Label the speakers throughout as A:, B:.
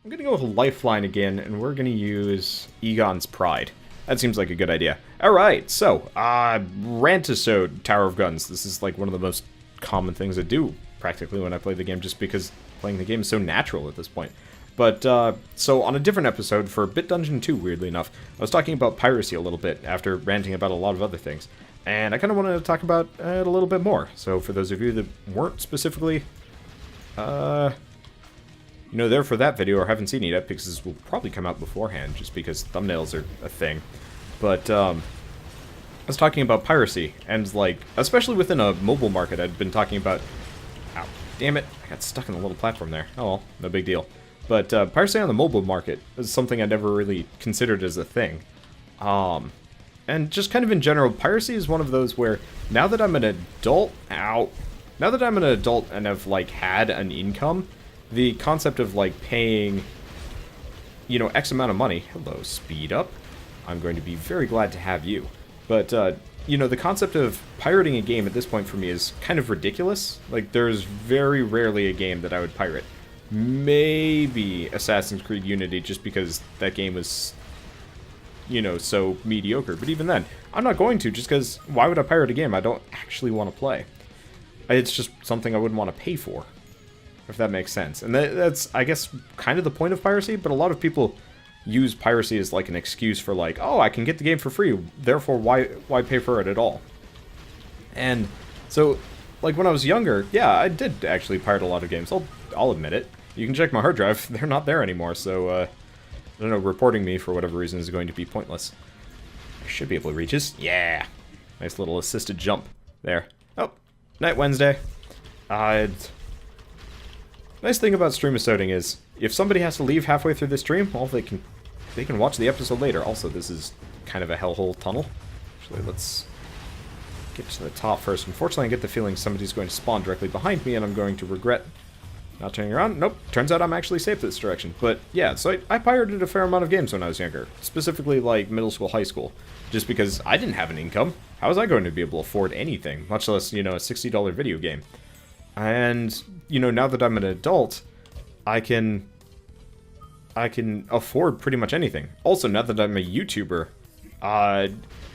A: I'm gonna go with Lifeline again, and we're gonna use Egon's Pride. That seems like a good idea. Alright, so, Rantisode Tower of Guns. This is like one of the most common things I do, practically, when I play the game, just because playing the game is so natural at this point. But, so on a different episode, for Bit Dungeon 2, weirdly enough, I was talking about piracy a little bit, after ranting about a lot of other things. And I kind of wanted to talk about it a little bit more. So for those of you that weren't specifically, there for that video or haven't seen it yet, because this will probably come out beforehand, just because thumbnails are a thing. But, I was talking about piracy, and, like, especially within a mobile market, I'd been talking about... Ow, damn it, I got stuck in the little platform there. Oh well, no big deal. But, piracy on the mobile market is something I never really considered as a thing. And just kind of in general, piracy is one of those where, now that I'm an adult... Ow! Now that I'm an adult and have, like, had an income, the concept of, like, paying, X amount of money... Hello, speed up. I'm going to be very glad to have you. But, the concept of pirating a game at this point for me is kind of ridiculous. Like, there's very rarely a game that I would pirate. Maybe Assassin's Creed Unity, just because that game was, so mediocre. But even then, I'm not going to, just because why would I pirate a game I don't actually want to play? It's just something I wouldn't want to pay for, if that makes sense. And that's, I guess, kind of the point of piracy, but a lot of people use piracy as, like, an excuse for, like, oh, I can get the game for free, therefore why pay for it at all? And so, like, when I was younger, yeah, I did actually pirate a lot of games, I'll admit it. You can check my hard drive, they're not there anymore, so, I don't know, reporting me for whatever reason is going to be pointless. I should be able to reach this. Yeah! Nice little assisted jump there. Oh, night Wednesday. Nice thing about stream-assoding is, if somebody has to leave halfway through the stream, well, they can watch the episode later. Also, this is kind of a hellhole tunnel. Actually, let's get to the top first. Unfortunately, I get the feeling somebody's going to spawn directly behind me, and I'm going to regret not turning around. Nope, turns out I'm actually safe this direction. But, yeah, so I pirated a fair amount of games when I was younger. Specifically, like, middle school, high school. Just because I didn't have an income. How was I going to be able to afford anything? Much less, a $60 video game. And, now that I'm an adult, I can afford pretty much anything. Also, now that I'm a YouTuber,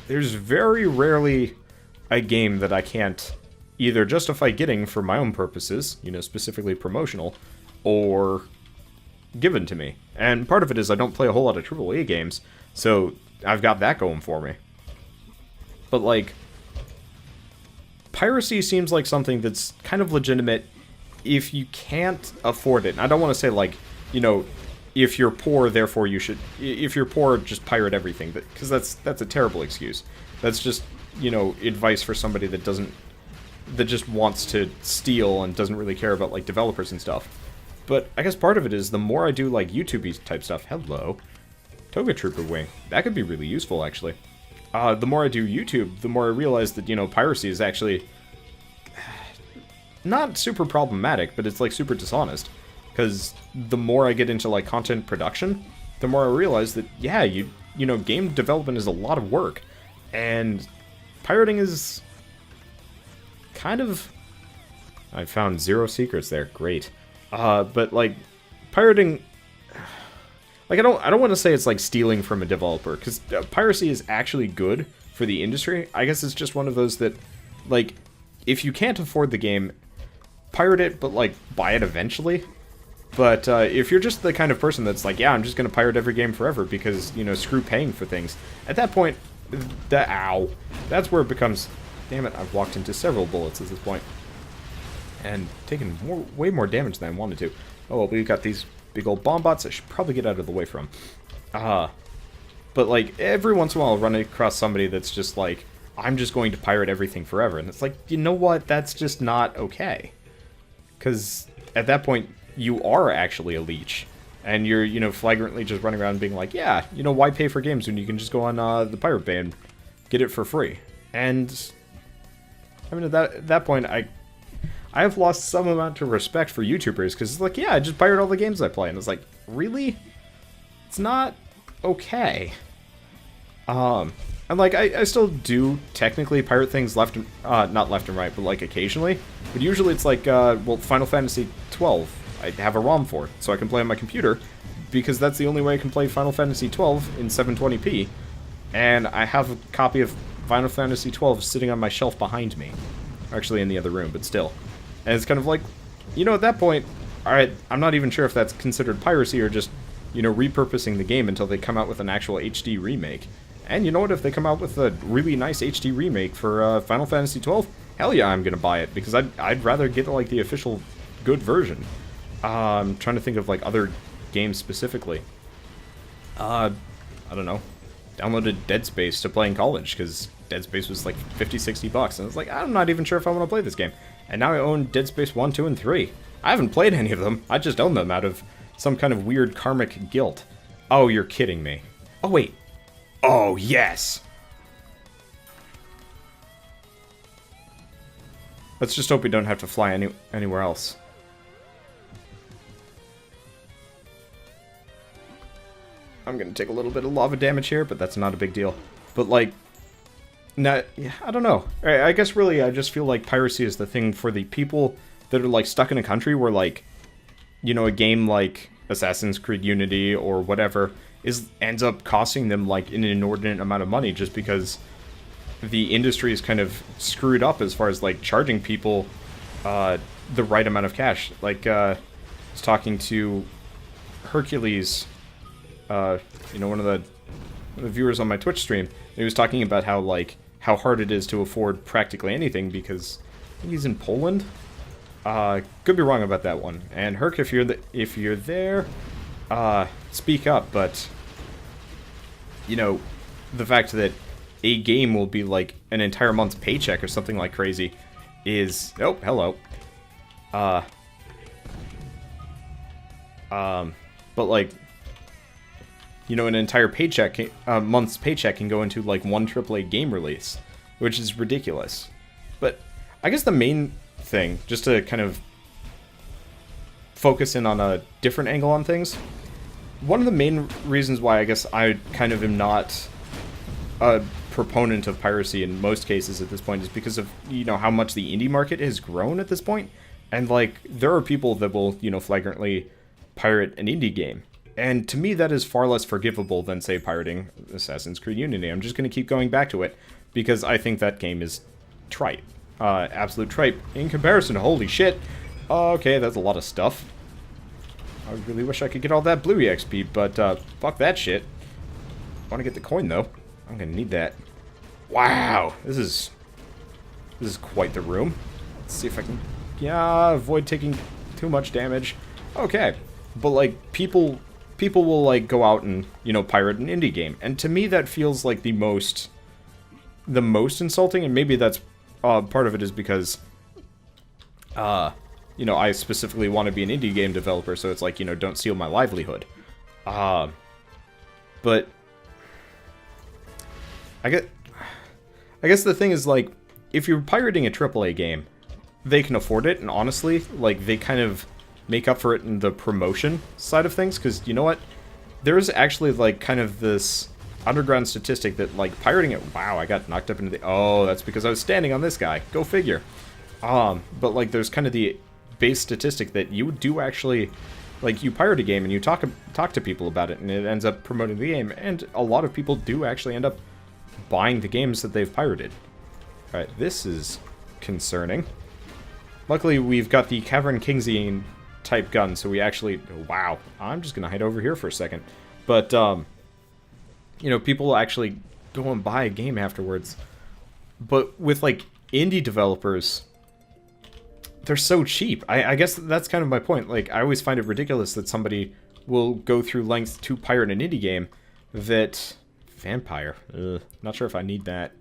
A: there's very rarely a game that I can't either justify getting for my own purposes, specifically promotional, or given to me. And part of it is I don't play a whole lot of AAA games, so I've got that going for me. But, like, piracy seems like something that's kind of legitimate if you can't afford it. And I don't want to say, like, if you're poor, therefore you should... If you're poor, just pirate everything. Because that's a terrible excuse. That's just, advice for somebody that just wants to steal and doesn't really care about, like, developers and stuff. But I guess part of it is the more I do, like, YouTube-y type stuff... Hello. Toga Trooper Wing. That could be really useful, actually. The more I do YouTube, the more I realize that, piracy is actually... not super problematic, but it's, like, super dishonest. Because the more I get into, like, content production, the more I realize that, yeah, game development is a lot of work. And pirating is kind of... I found 0 secrets there. Great. But, like, pirating... Like, I don't want to say it's, like, stealing from a developer, because piracy is actually good for the industry. I guess it's just one of those that, like, if you can't afford the game, pirate it, but, like, buy it eventually. But if you're just the kind of person that's like, yeah, I'm just going to pirate every game forever because, screw paying for things. At that point, that's where it becomes... Damn it, I've walked into several bullets at this point. And taken way more damage than I wanted to. Oh, well, we've got these big old bomb bots I should probably get out of the way from. But, like, every once in a while I'll run across somebody that's just like, I'm just going to pirate everything forever. And it's like, you know what? That's just not okay. Because at that point... you are actually a leech. And you're, flagrantly just running around being like, yeah, why pay for games when you can just go on the Pirate Bay and get it for free? And, I mean, at that point, I have lost some amount of respect for YouTubers, because it's like, yeah, I just pirate all the games I play. And it's like, really? It's not okay. And, like, I still do technically pirate things not left and right, but, like, occasionally. But usually it's like, well, Final Fantasy 12. I have a ROM for it, so I can play on my computer, because that's the only way I can play Final Fantasy XII in 720p, and I have a copy of Final Fantasy XII sitting on my shelf behind me. Actually in the other room, but still. And it's kind of like, you know, at that point, alright, I'm not even sure if that's considered piracy or just, you know, repurposing the game until they come out with an actual HD remake. And you know what, if they come out with a really nice HD remake for Final Fantasy XII, hell yeah, I'm gonna buy it, because I'd rather get, like, the official good version. I'm trying to think of, like, other games specifically. I don't know. Downloaded Dead Space to play in college, because Dead Space was like 50, 60 bucks, and I was like, I'm not even sure if I want to play this game. And now I own Dead Space 1, 2, and 3. I haven't played any of them, I just own them out of some kind of weird karmic guilt. Oh, you're kidding me. Oh, wait. Oh, yes! Let's just hope we don't have to fly anywhere else. I'm gonna take a little bit of lava damage here, but that's not a big deal. But, like, yeah, I don't know. I guess, really, I just feel like piracy is the thing for the people that are, like, stuck in a country where, like, you know, a game like Assassin's Creed Unity or whatever ends up costing them, like, an inordinate amount of money just because the industry is kind of screwed up as far as, like, charging people the right amount of cash. Like, I was talking to Hercules, you know, one of the viewers on my Twitch stream, and he was talking about how, like, how hard it is to afford practically anything because I think he's in Poland. Could be wrong about that one. And Herc, if you're there, speak up. But you know, the fact that a game will be like an entire month's paycheck or something like crazy is hello. But like, you know, an entire paycheck, month's paycheck can go into, like, one AAA game release, which is ridiculous. But I guess the main thing, just to kind of focus in on a different angle on things, one of the main reasons why I guess I kind of am not a proponent of piracy in most cases at this point is because of, you know, how much the indie market has grown at this point. And, like, there are people that will, you know, flagrantly pirate an indie game. And to me, that is far less forgivable than, say, pirating Assassin's Creed Unity. I'm just going to keep going back to it, because I think that game is trite. Absolute tripe. In comparison to, holy shit, okay, that's a lot of stuff. I really wish I could get all that blue EXP, but, fuck that shit. I want to get the coin, though. I'm going to need that. Wow, this is quite the room. Let's see if I can, avoid taking too much damage. Okay, but, like, people will, like, go out and, you know, pirate an indie game. And to me, that feels like the most insulting, and maybe that's, part of it is because, you know, I specifically want to be an indie game developer, so it's like, you know, don't steal my livelihood. But I guess the thing is, like, if you're pirating a AAA game, they can afford it, and honestly, like, they kind of make up for it in the promotion side of things, because, you know what? There's actually, like, kind of this underground statistic that, like, pirating it... Wow, I got knocked up into the... Oh, that's because I was standing on this guy. Go figure. But, like, there's kind of the base statistic that you do actually... Like, you pirate a game and you talk to people about it, and it ends up promoting the game, and a lot of people do actually end up buying the games that they've pirated. Alright, this is concerning. Luckily, we've got the Cavern Kingsian type gun, so we actually... Wow, I'm just gonna hide over here for a second. But, you know, people will actually go and buy a game afterwards. But with, like, indie developers, they're so cheap. I guess that's kind of my point. Like, I always find it ridiculous that somebody will go through lengths to pirate an indie game that... Vampire. Ugh, not sure if I need that.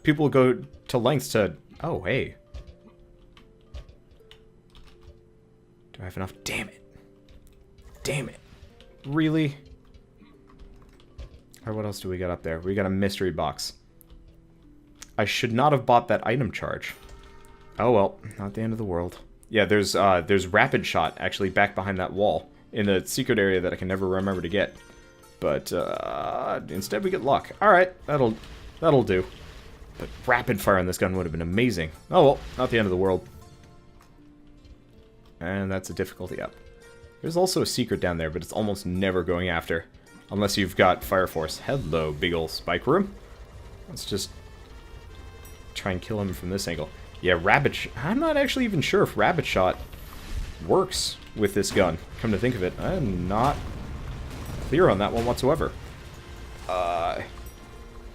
A: People will go to lengths to... Oh, hey. Do I have enough? Damn it. Damn it. Really? Alright, what else do we got up there? We got a mystery box. I should not have bought that item charge. Oh well, not the end of the world. Yeah, there's rapid shot actually back behind that wall in a secret area that I can never remember to get. But instead we get luck. Alright, that'll do. But rapid fire on this gun would have been amazing. Oh well, not the end of the world. And that's a difficulty up. There's also a secret down there, but it's almost never going after. Unless you've got Fire Force. Hello, big ol' spike room. Let's just try and kill him from this angle. Yeah, I'm not actually even sure if Rabbit Shot works with this gun. Come to think of it, I'm not clear on that one whatsoever.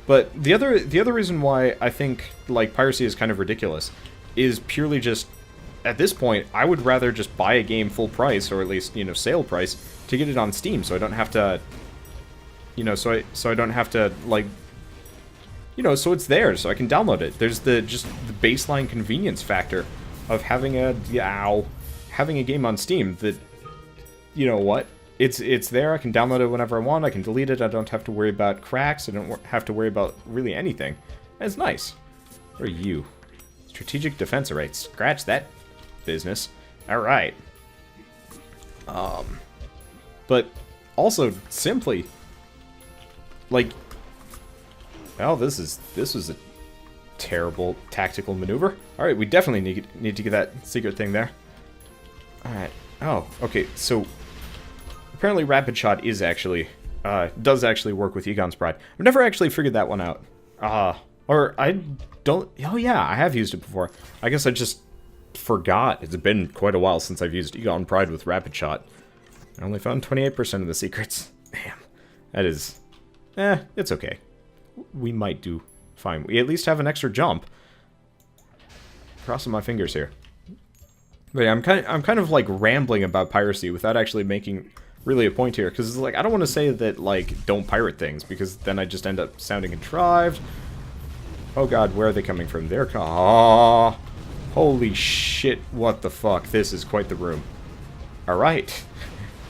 A: But the other reason why I think like piracy is kind of ridiculous is purely just at this point I would rather just buy a game full price, or at least, you know, sale price, to get it on Steam, so I don't have to, you know, so I don't have to, like, you know, so it's there, so I can download it. There's just the baseline convenience factor of having a game on Steam that, you know what, it's there. I can download it whenever I want. I can delete it. I don't have to worry about cracks. I don't have to worry about really anything. And it's nice. Where are you? Strategic defense array. Scratch that business. All right. But also simply, like, well, this was a terrible tactical maneuver. All right, we definitely need to get that secret thing there. All right. Oh, okay. So apparently, Rapid Shot is actually does actually work with Egon's Pride. I've never actually figured that one out. Or I don't. Oh yeah, I have used it before. I guess I just forgot. It's been quite a while since I've used Egon Pride with Rapid Shot. I only found 28% of the secrets. Damn, that is. It's okay. We might do fine. We at least have an extra jump. Crossing my fingers here. But yeah, I'm kind of like rambling about piracy without actually making really a point here, because it's like I don't want to say that like don't pirate things, because then I just end up sounding contrived. Oh god, where are they coming from? They're holy shit! What the fuck? This is quite the room. All right,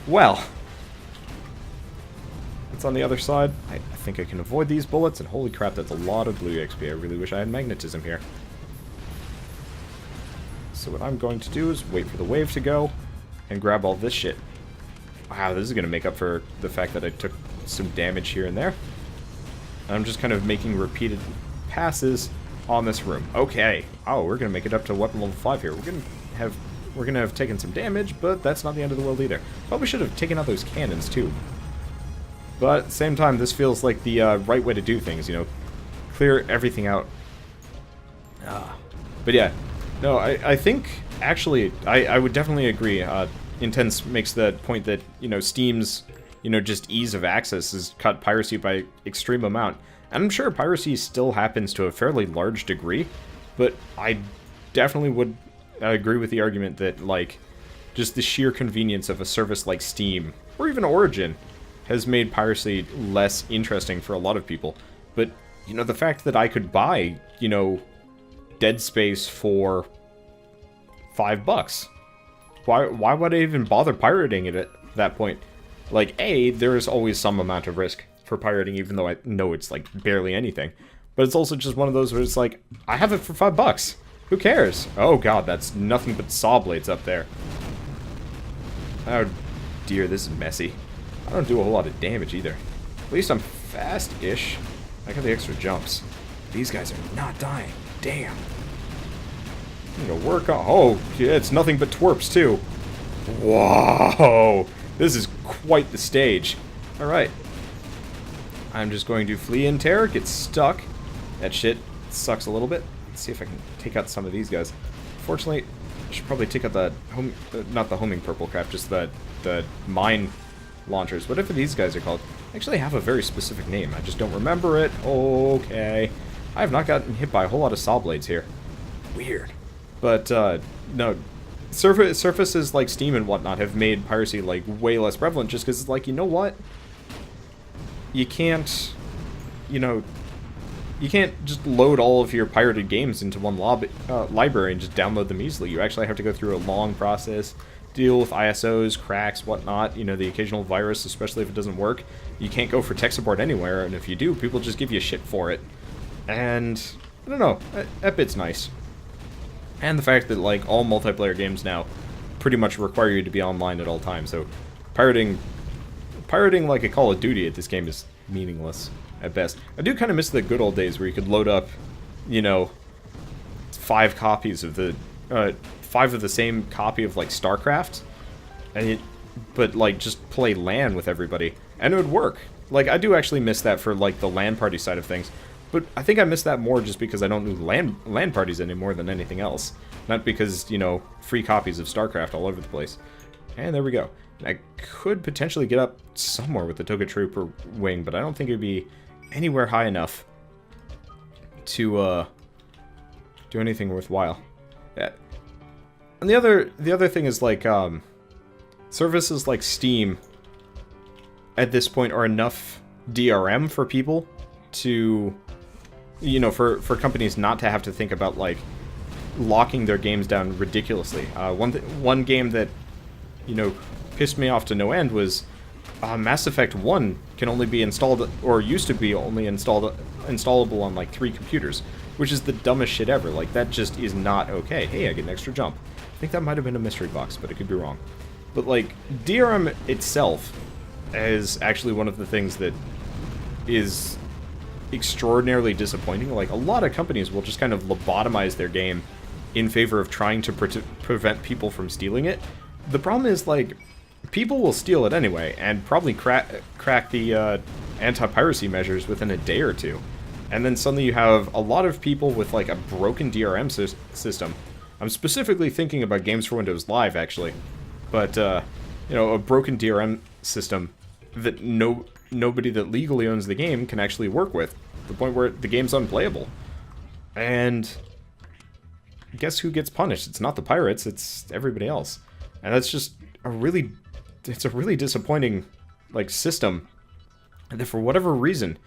A: well, it's on the other side. I think I can avoid these bullets, and holy crap, that's a lot of blue XP. I really wish I had magnetism here. So what I'm going to do is wait for the wave to go and grab all this shit. Wow, this is going to make up for the fact that I took some damage here and there. And I'm just kind of making repeated passes on this room. Okay. Oh, we're going to make it up to weapon level 5 here. We're going to have taken some damage, but that's not the end of the world either. Probably should have taken out those cannons too. But at the same time, this feels like the right way to do things, you know. Clear everything out. But yeah. No, I think, actually, I would definitely agree. Intense makes the point that, you know, Steam's, you know, just ease of access has cut piracy by extreme amount. And I'm sure piracy still happens to a fairly large degree, but I definitely would agree with the argument that, like, just the sheer convenience of a service like Steam, or even Origin, has made piracy less interesting for a lot of people. But, you know, the fact that I could buy, you know, Dead Space for $5. Why would I even bother pirating it at that point? Like, A, there is always some amount of risk for pirating, even though I know it's, like, barely anything. But it's also just one of those where it's like, I have it for $5. Who cares? Oh god, that's nothing but saw blades up there. Oh dear, this is messy. I don't do a whole lot of damage either. At least I'm fast-ish. I got the extra jumps. These guys are not dying. Damn. I'm gonna work on. Oh, yeah, it's nothing but twerps too. Whoa, this is quite the stage. All right, I'm just going to flee in terror. Get stuck. That shit sucks a little bit. Let's see if I can take out some of these guys. Fortunately, I should probably take out the not the homing purple crap, just the mine launchers. Whatever these guys are called. They actually have a very specific name. I just don't remember it. Okay, I have not gotten hit by a whole lot of saw blades here. Weird. But, no, surfaces like Steam and whatnot have made piracy, like, way less prevalent, just because it's like, you know what? You can't, you know, you can't just load all of your pirated games into one library and just download them easily. You actually have to go through a long process, deal with ISOs, cracks, whatnot, you know, the occasional virus, especially if it doesn't work. You can't go for tech support anywhere, and if you do, people just give you shit for it. And, I don't know, that bit's nice. And the fact that, like, all multiplayer games now pretty much require you to be online at all times, so pirating like a Call of Duty at this game is meaningless at best. I do kind of miss the good old days where you could load up, you know, 5 of the same copy of, like, StarCraft, and but, like, just play LAN with everybody, and it would work. Like, I do actually miss that for, like, the LAN party side of things, but I think I miss that more just because I don't do LAN parties anymore than anything else. Not because, you know, free copies of StarCraft all over the place. And there we go. I could potentially get up somewhere with the Toga Trooper wing, but I don't think it would be anywhere high enough to do anything worthwhile. Yeah. And the other thing is, like, services like Steam at this point are enough DRM for people to, you know, for companies not to have to think about, like, locking their games down ridiculously. One game that, you know, pissed me off to no end was Mass Effect 1 can only be installed, or used to be only installable on, like, 3 computers, which is the dumbest shit ever. Like, that just is not okay. Hey, I get an extra jump. I think that might have been a mystery box, but I could be wrong. But, like, DRM itself is actually one of the things that is extraordinarily disappointing. Like, a lot of companies will just kind of lobotomize their game in favor of trying to prevent people from stealing it. The problem is, like, people will steal it anyway, and probably crack the anti-piracy measures within a day or two. And then suddenly you have a lot of people with, like, a broken DRM system. I'm specifically thinking about games for Windows Live, actually. But, you know, a broken DRM system that nobody that legally owns the game can actually work with. To the point where the game's unplayable. And guess who gets punished? It's not the pirates, it's everybody else. And that's just it's a really disappointing, like, system. And that for whatever reason,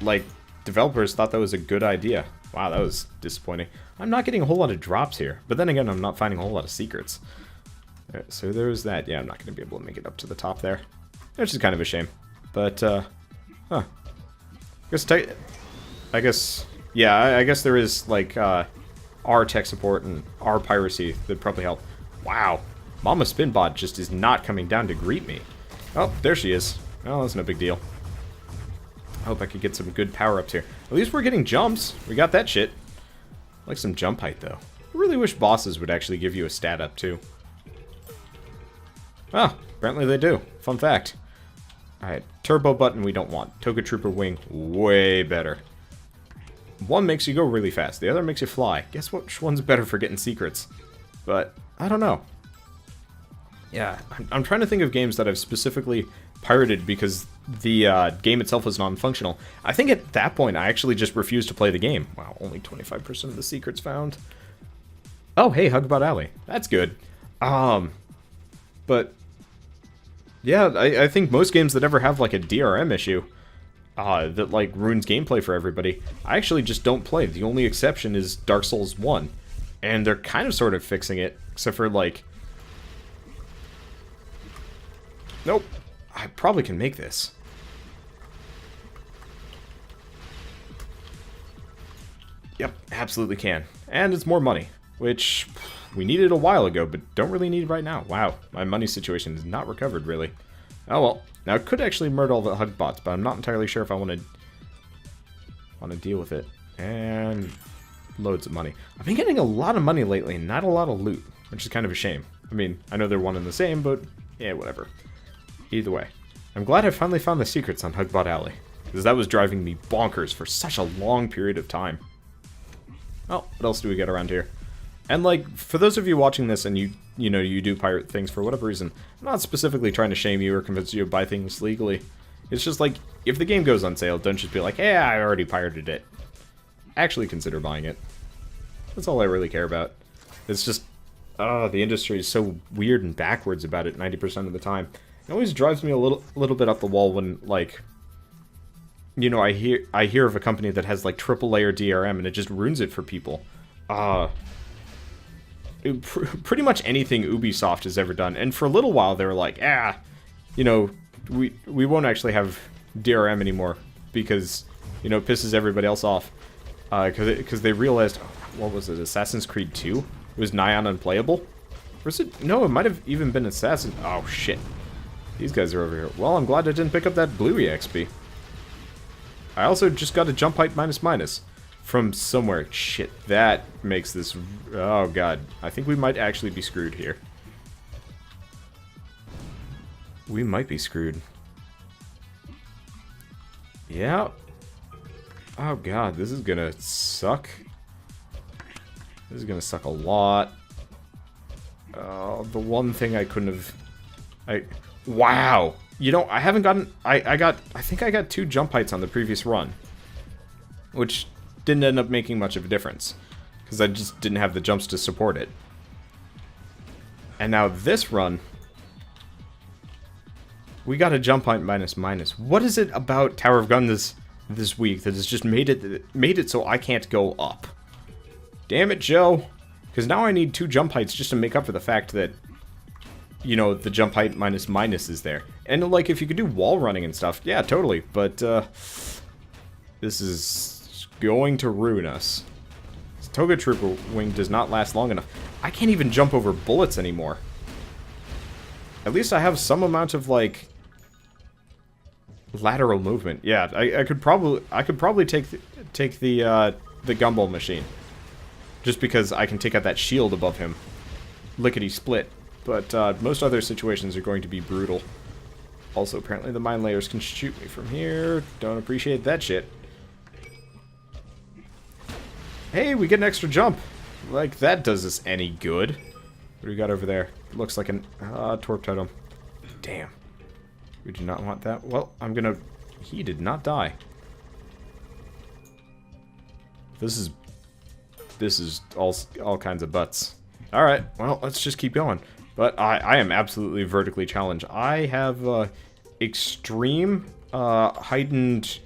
A: like, developers thought that was a good idea. Wow, that was disappointing. I'm not getting a whole lot of drops here, but then again, I'm not finding a whole lot of secrets. Right, so there's that. Yeah, I'm not going to be able to make it up to the top there, which is kind of a shame. But, I guess there is, like, our tech support and our piracy that'd probably help. Wow, Mama Spinbot just is not coming down to greet me. Oh, there she is. Well, that's no big deal. I hope I could get some good power-ups here. At least we're getting jumps. We got that shit. I like some jump height, though. I really wish bosses would actually give you a stat up, too. Oh, apparently they do. Fun fact. Alright, turbo button we don't want. Toga Trooper wing, way better. One makes you go really fast, the other makes you fly. Guess which one's better for getting secrets? But, I don't know. Yeah, I'm trying to think of games that I've specifically pirated because the game itself was non-functional. I think at that point I actually just refused to play the game. Wow, only 25% of the secrets found. Oh, hey, Hugbot Alley. That's good. But yeah, I think most games that ever have, like, a DRM issue that, like, ruins gameplay for everybody, I actually just don't play. The only exception is Dark Souls 1. And they're kind of sort of fixing it, except for, like... Nope. I probably can make this. Yep, absolutely can. And it's more money, which we needed a while ago, but don't really need right now. Wow, my money situation is not recovered, really. Oh well. Now, I could actually murder all the Hugbots, but I'm not entirely sure if I want to deal with it. And loads of money. I've been getting a lot of money lately, and not a lot of loot, which is kind of a shame. I mean, I know they're one and the same, but yeah, whatever. Either way. I'm glad I finally found the secrets on Hugbot Alley, because that was driving me bonkers for such a long period of time. Oh, what else do we get around here? And, like, for those of you watching this and you know, you do pirate things for whatever reason, I'm not specifically trying to shame you or convince you to buy things legally. It's just like, if the game goes on sale, don't just be like, hey, I already pirated it. Actually consider buying it. That's all I really care about. It's just, the industry is so weird and backwards about it 90% of the time. It always drives me a little bit up the wall when, like, you know, I hear of a company that has, like, triple layer DRM and it just ruins it for people. Pretty much anything Ubisoft has ever done, and for a little while they were like, you know, we won't actually have DRM anymore because, you know, it pisses everybody else off. Because they realized, what was it, Assassin's Creed 2? It was nigh on unplayable? Or is it? No, it might have even been Assassin. Oh, shit. These guys are over here. Well, I'm glad I didn't pick up that blue EXP. I also just got a jump height minus. from somewhere. Shit, that makes this... Oh, God. I think we might actually be screwed here. We might be screwed. Yeah. Oh, God. This is gonna suck. This is gonna suck a lot. Oh, the one thing I couldn't have... Wow! You know, I haven't gotten... I think I got 2 jump heights on the previous run. Which didn't end up making much of a difference. Because I just didn't have the jumps to support it. And now this run... We got a jump height minus. What is it about Tower of Gun this week that has just made it so I can't go up? Damn it, Joe. Because now I need 2 jump heights just to make up for the fact that, you know, the jump height minus is there. And, like, if you could do wall running and stuff, yeah, totally. But, this is going to ruin us. This Toga Trooper wing does not last long enough. I can't even jump over bullets anymore. At least I have some amount of, like, lateral movement. Yeah, I could probably take the gumball machine. Just because I can take out that shield above him. Lickety-split. But most other situations are going to be brutal. Also, apparently the mine layers can shoot me from here. Don't appreciate that shit. Hey, we get an extra jump. Like, that does us any good. What do we got over there? Looks like an torp totem. Damn. We do not want that. Well, I'm gonna... He did not die. This is all kinds of butts. Alright, well, let's just keep going. But I am absolutely vertically challenged. I have extreme heightened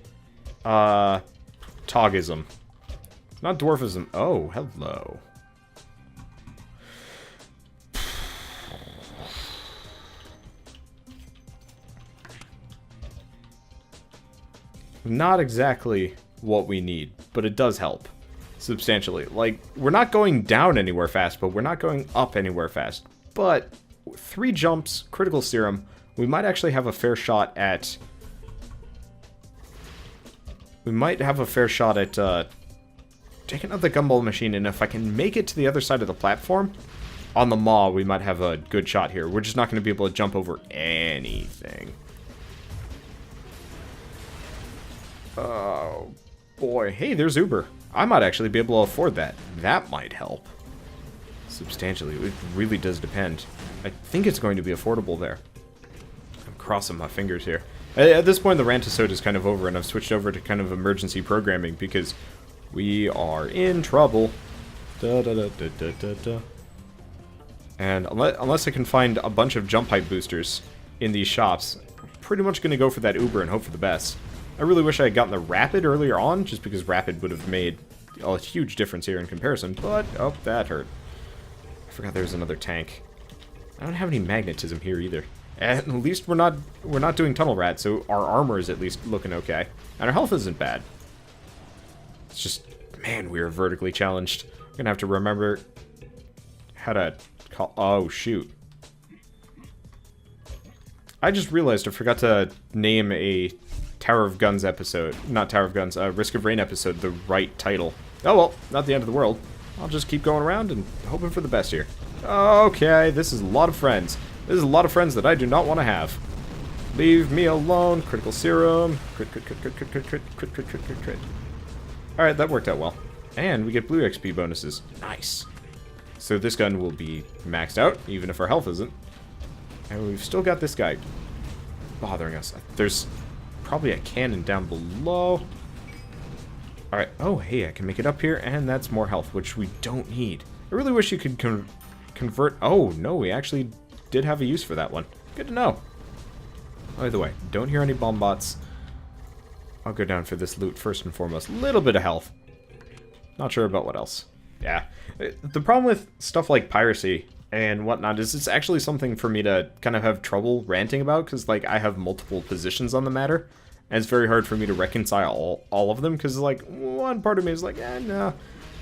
A: togism. Not dwarfism. Oh, hello. Not exactly what we need, but it does help. Substantially. Like, we're not going down anywhere fast, but we're not going up anywhere fast. But 3 jumps, critical serum, we might actually have a fair shot at... taking out the gumball machine, and if I can make it to the other side of the platform, on the maw, we might have a good shot here. We're just not going to be able to jump over anything. Oh, boy. Hey, there's Uber. I might actually be able to afford that. That might help. Substantially. It really does depend. I think it's going to be affordable there. I'm crossing my fingers here. At this point, the rant episode is kind of over, and I've switched over to kind of emergency programming, because we are in trouble. And unless I can find a bunch of jump height boosters in these shops, I'm pretty much going to go for that Uber and hope for the best. I really wish I had gotten the Rapid earlier on, just because Rapid would have made a huge difference here in comparison, but, oh, that hurt. I forgot there was another tank. I don't have any magnetism here either. At least we're not doing Tunnel Rat, so our armor is at least looking okay. And our health isn't bad. It's just, man, we are vertically challenged. I'm gonna have to remember how to call... Oh, shoot. I just realized I forgot to name a Tower of Guns episode. Not Tower of Guns, Risk of Rain episode, the right title. Oh well, not the end of the world. I'll just keep going around and hoping for the best here. Okay, this is a lot of friends. This is a lot of friends that I do not want to have. Leave me alone. Critical serum. Crit. Alright, that worked out well. And we get blue XP bonuses. Nice. So this gun will be maxed out, even if our health isn't. And we've still got this guy bothering us. There's probably a cannon down below. Alright, oh hey, I can make it up here, and that's more health, which we don't need. I really wish you could convert... Oh, no, we actually did have a use for that one. Good to know. Either way, don't hear any bomb bots. I'll go down for this loot first and foremost. A little bit of health. Not sure about what else. Yeah. The problem with stuff like piracy and whatnot is it's actually something for me to kind of have trouble ranting about, because, like, I have multiple positions on the matter, and it's very hard for me to reconcile all of them, because, like, one part of me is like, no,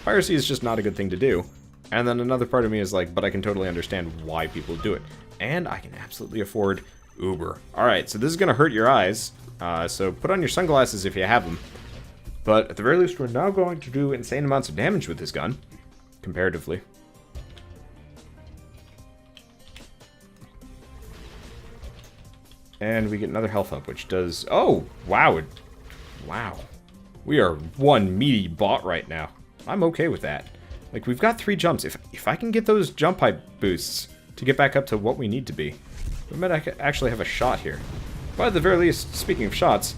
A: piracy is just not a good thing to do. And then another part of me is like, but I can totally understand why people do it. And I can absolutely afford Uber. Alright, so this is going to hurt your eyes, so put on your sunglasses if you have them. But at the very least, we're now going to do insane amounts of damage with this gun, comparatively. And we get another health up, which does... Oh, wow. Wow. We are one meaty bot right now. I'm okay with that. Like, we've got 3 jumps. If I can get those jump height boosts to get back up to what we need to be, we might actually have a shot here. But at the very least, speaking of shots,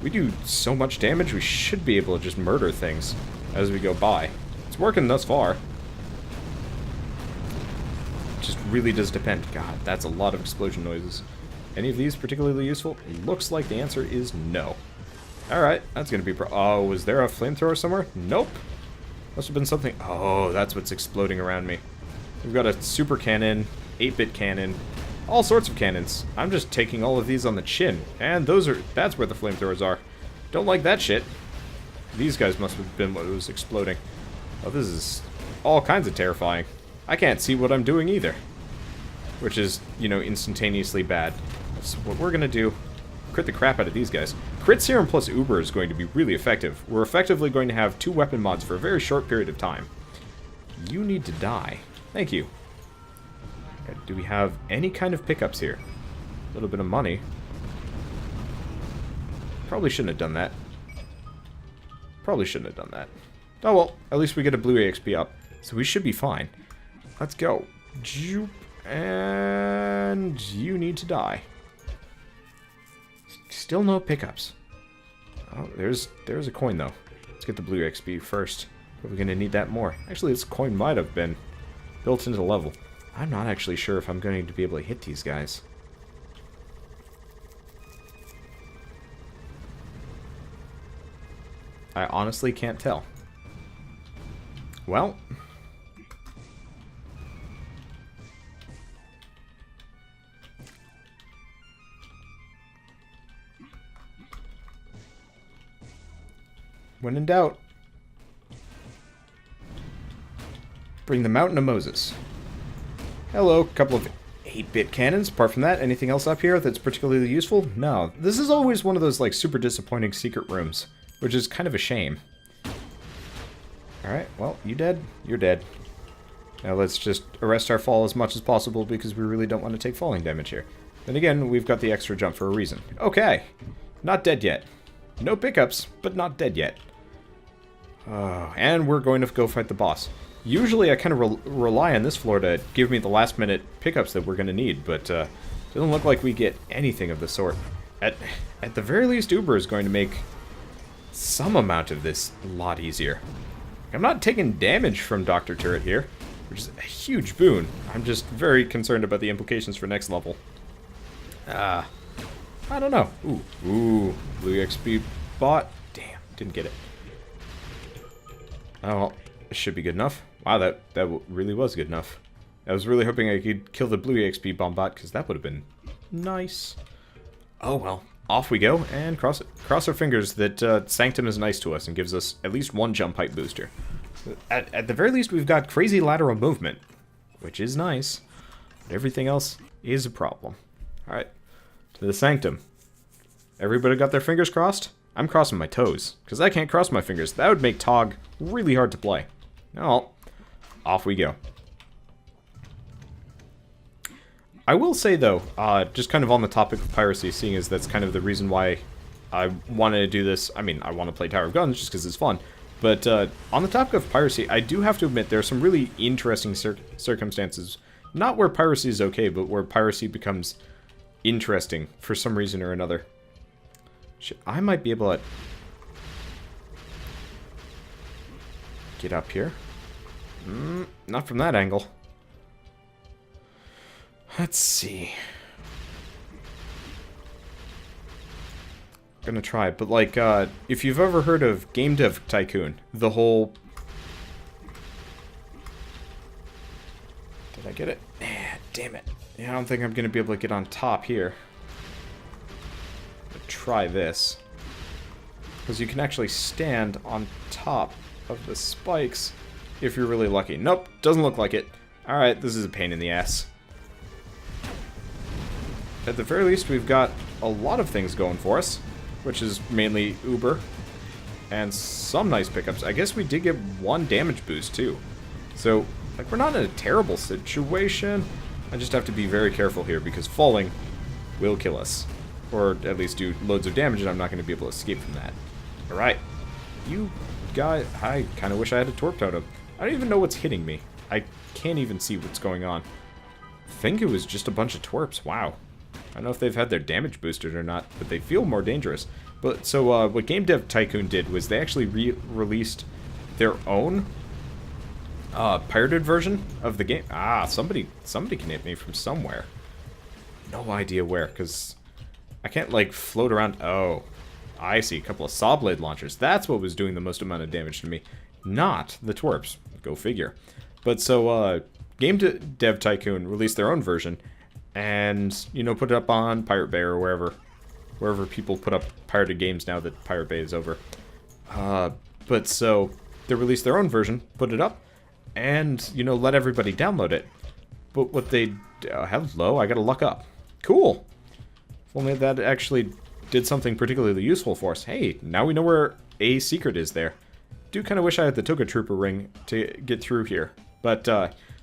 A: we do so much damage, we should be able to just murder things as we go by. It's working thus far. Just really does depend. God, that's a lot of explosion noises. Any of these particularly useful? Looks like the answer is no. Alright, that's gonna be oh, was there a flamethrower somewhere? Nope. Must have been something. Oh, that's what's exploding around me. We've got a super cannon, 8-bit cannon, all sorts of cannons. I'm just taking all of these on the chin. And that's where the flamethrowers are. Don't like that shit. These guys must have been what was exploding. Oh, this is all kinds of terrifying. I can't see what I'm doing either. Which is, you know, instantaneously bad. So what we're gonna do, crit the crap out of these guys. Crit Serum plus Uber is going to be really effective. We're effectively going to have 2 weapon mods for a very short period of time. You need to die. Thank you. Do we have any kind of pickups here? A little bit of money. Probably shouldn't have done that. Probably shouldn't have done that. Oh well, at least we get a blue AXP up. So we should be fine. Let's go. Joop. And you need to die. Still no pickups. Oh, there's a coin though. Let's get the blue XP first. We're gonna need that more. Actually, this coin might have been built into the level. I'm not actually sure if I'm going to be able to hit these guys. I honestly can't tell. Well, when in doubt, bring the Mountain of Moses. Hello, couple of 8-bit cannons. Apart from that, anything else up here that's particularly useful? No. This is always one of those, like, super disappointing secret rooms, which is kind of a shame. Alright, well, you dead? You're dead. Now let's just arrest our fall as much as possible because we really don't want to take falling damage here. Then again, we've got the extra jump for a reason. Okay. Not dead yet. No pickups, but not dead yet. Oh, and we're going to go fight the boss. Usually I kind of rely on this floor to give me the last minute pickups that we're going to need, but doesn't look like we get anything of the sort. At the very least, Uber is going to make some amount of this a lot easier. I'm not taking damage from Dr. Turret here, which is a huge boon. I'm just very concerned about the implications for next level. I don't know. Ooh, blue XP bot. Damn, didn't get it. Oh, well, it should be good enough. Wow, that really was good enough. I was really hoping I could kill the blue XP bomb bot, because that would have been nice. Oh well, off we go, and cross our fingers that Sanctum is nice to us and gives us at least 1 jump height booster. At the very least, we've got crazy lateral movement, which is nice, but everything else is a problem. Alright, to the Sanctum. Everybody got their fingers crossed? I'm crossing my toes, because I can't cross my fingers. That would make Tog really hard to play. Now, off we go. I will say, though, just kind of on the topic of piracy, seeing as that's kind of the reason why I wanted to do this. I mean, I want to play Tower of Guns just because it's fun. But on the topic of piracy, I do have to admit there are some really interesting circumstances. Not where piracy is okay, but where piracy becomes interesting for some reason or another. I might be able to get up here. Not from that angle. Let's see. Gonna try, but like, if you've ever heard of Game Dev Tycoon, the whole... Did I get it? Damn it. Yeah, I don't think I'm gonna be able to get on top here. Try this. Because you can actually stand on top of the spikes if you're really lucky. Nope, doesn't look like it. Alright, this is a pain in the ass. At the very least, we've got a lot of things going for us, which is mainly Uber And some nice pickups. I guess we did get 1 damage boost, too. So, like, we're not in a terrible situation. I just have to be very careful here, because falling will kill us. Or at least do loads of damage, and I'm not going to be able to escape from that. Alright. You guys... I kind of wish I had a Torp Totem. I don't even know what's hitting me. I can't even see what's going on. I think it was just a bunch of Twerps. Wow. I don't know if they've had their damage boosted or not, but they feel more dangerous. But so what Game Dev Tycoon did was they actually released their own pirated version of the game. Ah, somebody can hit me from somewhere. No idea where, because I can't, like, float around. Oh, I see. A couple of saw blade launchers. That's what was doing the most amount of damage to me. Not the Twerps. Go figure. But so, Game Dev Tycoon released their own version, and, you know, put it up on Pirate Bay or wherever people put up pirated games now that Pirate Bay is over. But so, they released their own version, put it up, and, you know, let everybody download it. But what they... hello, I gotta luck up. Cool! If only that actually did something particularly useful for us. Hey, now we know where a secret is there. Do kind of wish I had the Toga Trooper ring to get through here. But,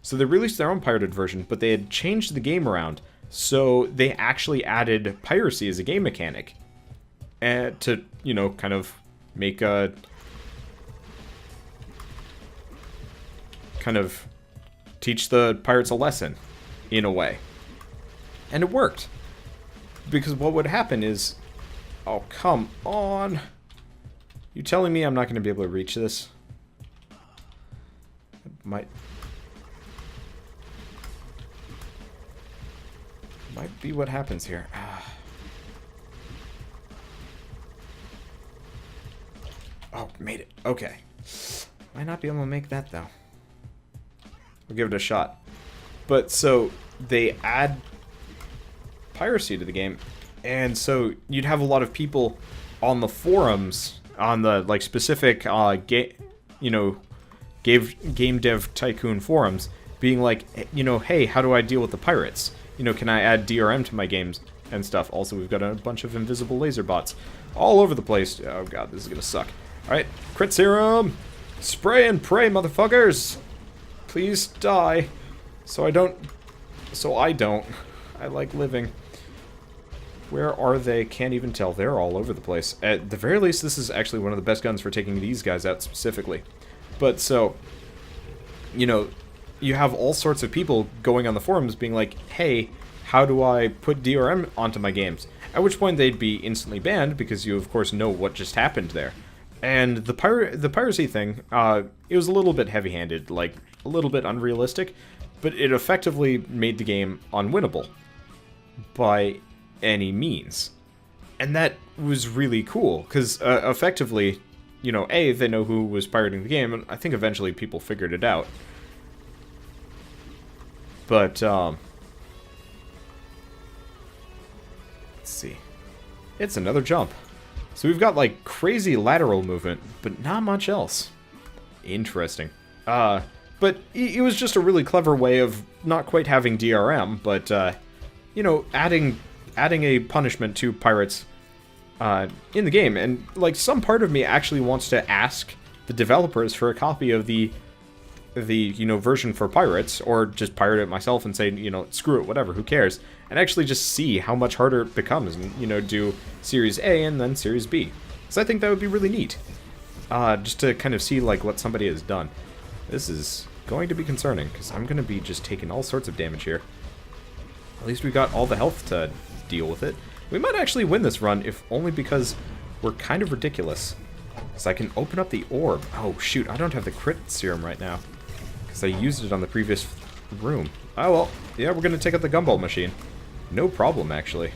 A: so they released their own pirated version, but they had changed the game around. So they actually added piracy as a game mechanic. And to, you know, kind of make a... kind of teach the pirates a lesson, in a way. And it worked. Because what would happen is... Oh, come on. You telling me I'm not going to be able to reach this? Might be what happens here. Oh, made it. Okay. Might not be able to make that, though. We'll give it a shot. But, so, they add piracy to the game, and so you'd have a lot of people on the forums, on the, like, specific, you know, Game Dev Tycoon forums, being like, you know, hey, how do I deal with the pirates? You know, can I add DRM to my games and stuff? Also, we've got a bunch of invisible laser bots all over the place. Oh god, this is gonna suck. Alright, crit serum! Spray and pray, motherfuckers! Please die. So I don't. I like living. Where are they? Can't even tell. They're all over the place. At the very least, this is actually one of the best guns for taking these guys out specifically. But so, you know, you have all sorts of people going on the forums being like, hey, how do I put DRM onto my games? At which point they'd be instantly banned because you, of course, know what just happened there. And the piracy thing, it was a little bit heavy-handed, like, a little bit unrealistic, but it effectively made the game unwinnable by any means. And that was really cool, because effectively, you know, A, they know who was pirating the game, and I think eventually people figured it out. But, let's see. It's another jump. So we've got, like, crazy lateral movement, but not much else. Interesting. But it was just a really clever way of not quite having DRM, but, you know, adding a punishment to pirates in the game. And, like, some part of me actually wants to ask the developers for a copy of the you know, version for pirates, or just pirate it myself and say, you know, screw it, whatever, who cares, and actually just see how much harder it becomes, and, you know, do Series A and then Series B. So I think that would be really neat. Just to kind of see, like, what somebody has done. This is going to be concerning, because I'm going to be just taking all sorts of damage here. At least we got all the health to deal with it. We might actually win this run, if only because we're kind of ridiculous. Because I can open up the orb. Oh, shoot, I don't have the crit serum right now. Because I used it on the previous room. Oh, well, yeah, we're going to take out the gumball machine. No problem, actually.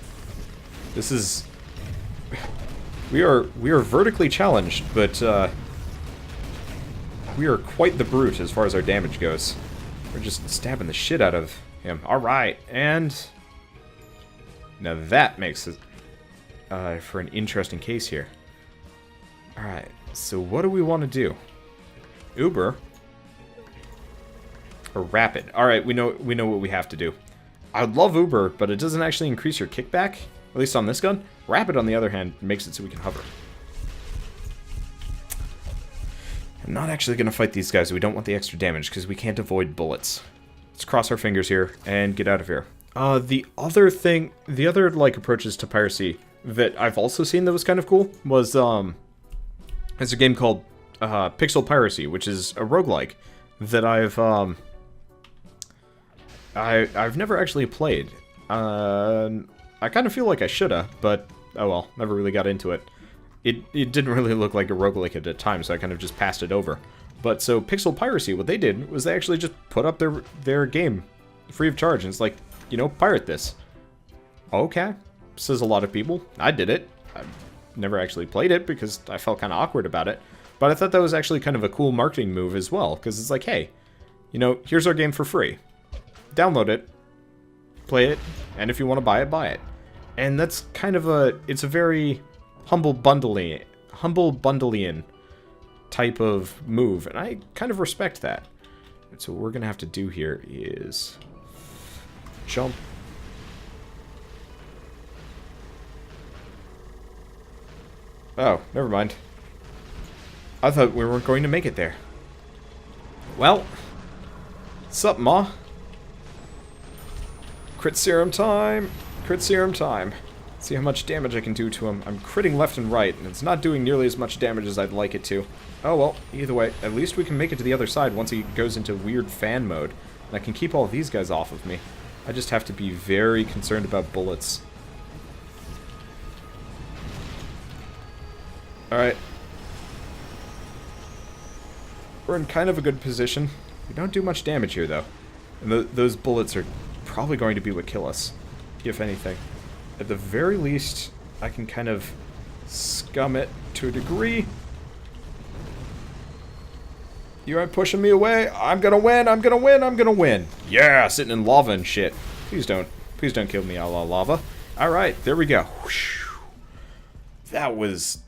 A: This is... We are vertically challenged, but, we are quite the brute as far as our damage goes. We're just stabbing the shit out of him. Alright, and... Now that makes it, for an interesting case here. Alright, so what do we want to do? Uber... or rapid. Alright, we know what we have to do. I would love Uber, but it doesn't actually increase your kickback, at least on this gun. Rapid, on the other hand, makes it so we can hover. I'm not actually going to fight these guys. We don't want the extra damage because we can't avoid bullets. Let's cross our fingers here and get out of here. The other like approaches to piracy that I've also seen that was kind of cool was there's a game called Pixel Piracy, which is a roguelike that I've never actually played. I kind of feel like I shoulda, but oh well, never really got into it. It didn't really look like a roguelike at the time, so I kind of just passed it over. But so Pixel Piracy, what they did was they actually just put up their game free of charge, and it's like, you know, pirate this. Okay, says a lot of people. I did it. I've never actually played it because I felt kind of awkward about it. But I thought that was actually kind of a cool marketing move as well, because it's like, hey, you know, here's our game for free. Download it, play it, and if you want to buy it. And that's kind of it's a very humble bundling type of move, and I kind of respect that. And so what we're gonna have to do here is jump. Oh, never mind. I thought we weren't going to make it there. Well, sup, ma? Crit serum time! Crit serum time. See how much damage I can do to him. I'm critting left and right, and it's not doing nearly as much damage as I'd like it to. Oh well, either way, at least we can make it to the other side once he goes into weird fan mode. And I can keep all of these guys off of me. I just have to be very concerned about bullets. Alright. We're in kind of a good position. We don't do much damage here, though. And those bullets are probably going to be what kill us, if anything. At the very least, I can kind of scum it to a degree. You are pushing me away. I'm gonna win. I'm gonna win. I'm gonna win. Yeah, sitting in lava and shit. Please don't kill me, a la lava. All right, there we go. Whoosh. That was.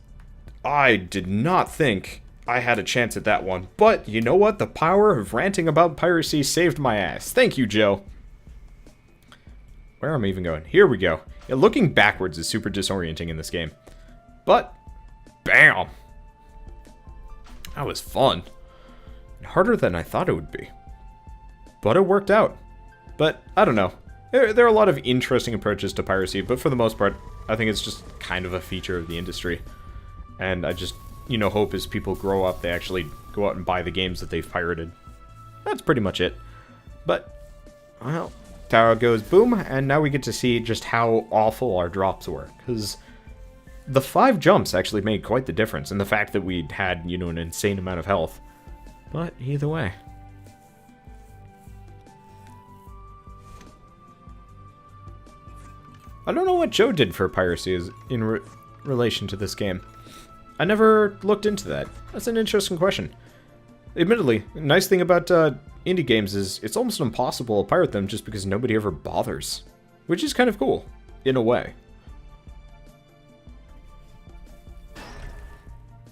A: I did not think I had a chance at that one, but you know what? The power of ranting about piracy saved my ass. Thank you, Joe. Where am I even going? Here we go. Yeah, looking backwards is super disorienting in this game. But, bam! That was fun. And harder than I thought it would be. But it worked out. But, I don't know. There are a lot of interesting approaches to piracy, but for the most part, I think it's just kind of a feature of the industry. And I just, you know, hope as people grow up, they actually go out and buy the games that they've pirated. That's pretty much it. But, well, tower goes boom, and now we get to see just how awful our drops were. Because the 5 jumps actually made quite the difference, and the fact that we had, you know, an insane amount of health. But either way. I don't know what Joe did for piracy in relation to this game. I never looked into that. That's an interesting question. Admittedly, the nice thing about indie games is it's almost impossible to pirate them just because nobody ever bothers. Which is kind of cool, in a way.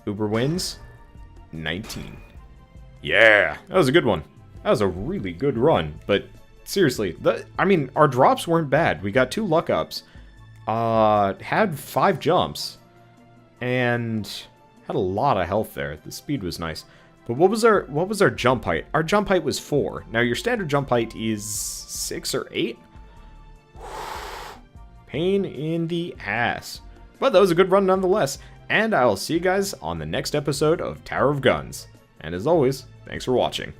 A: Uber wins 19. Yeah, that was a good one. That was a really good run, but seriously, I mean, our drops weren't bad. We got 2 luck ups, had 5 jumps, and had a lot of health there. The speed was nice. But what was our jump height? Our jump height was 4. Now your standard jump height is 6 or 8. Pain in the ass. But that was a good run nonetheless. And I'll see you guys on the next episode of Tower of Guns. And as always, thanks for watching.